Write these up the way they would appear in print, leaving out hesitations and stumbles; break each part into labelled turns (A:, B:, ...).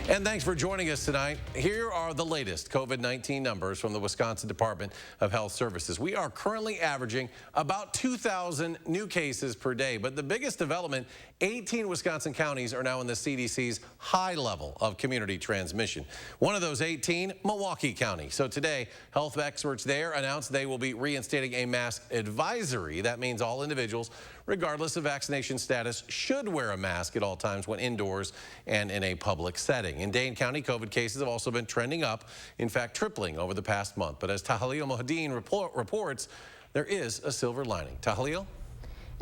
A: And thanks for joining us tonight. Here are the latest COVID-19 numbers from the Wisconsin Department of Health Services. We are currently averaging about 2,000 new cases per day. But the biggest development, 18 Wisconsin counties are now in the CDC's high level of community transmission. One of those 18, Milwaukee County. So today, health experts there announced they will be reinstating a mask advisory. That means all individuals, regardless of vaccination status, should wear a mask at all times when indoors and in a public setting. In Dane County, COVID cases have also been trending up, in fact, tripling over the past month. But as Tahalil Mohadeen reports, there is a silver lining. Tahalil?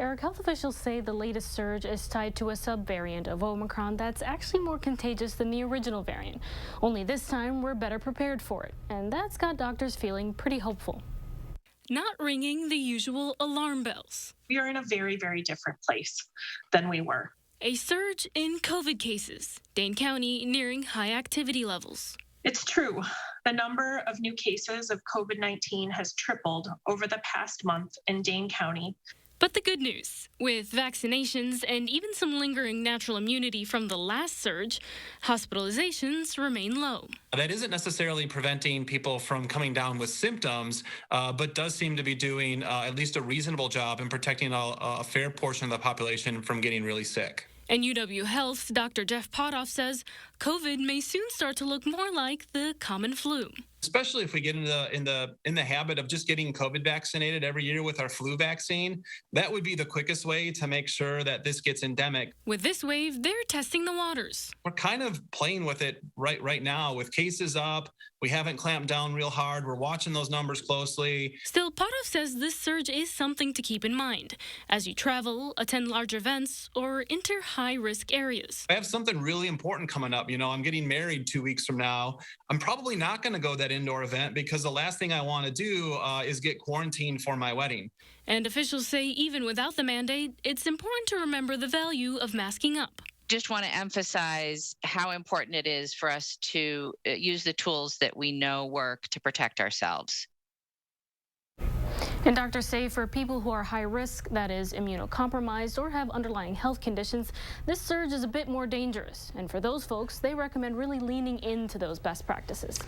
B: Eric, health officials say the latest surge is tied to a subvariant of Omicron that's actually more contagious than the original variant. Only this time, we're better prepared for it. And that's got doctors feeling pretty hopeful.
C: Not ringing the usual alarm bells.
D: We are in a very, very different place than we were.
C: A surge in COVID cases. Dane County nearing high activity levels.
D: It's true. The number of new cases of COVID-19 has tripled over the past month in Dane County.
C: But the good news, with vaccinations and even some lingering natural immunity from the last surge, hospitalizations remain low.
E: That isn't necessarily preventing people from coming down with symptoms, but does seem to be doing at least a reasonable job in protecting a fair portion of the population from getting really sick.
C: And UW Health's Dr. Jeff Potoff says COVID may soon start to look more like the common flu.
E: Especially if we get in the habit of just getting COVID vaccinated every year with our flu vaccine, that would be the quickest way to make sure that this gets endemic.
C: With this wave, they're testing the waters.
E: We're kind of playing with it right now with cases up. We haven't clamped down real hard. We're watching those numbers closely.
C: Still, Potoff says this surge is something to keep in mind as you travel, attend large events, or enter high-risk areas.
E: I have something really important coming up. I'm getting married 2 weeks from now. I'm probably not going to go that indoor event because the last thing I want to do is get quarantined for my wedding.
C: And officials say even without the mandate, it's important to remember the value of masking up.
F: Just want to emphasize how important it is for us to use the tools that we know work to protect ourselves.
B: And doctors say for people who are high risk, that is immunocompromised or have underlying health conditions, this surge is a bit more dangerous. And for those folks, they recommend really leaning into those best practices.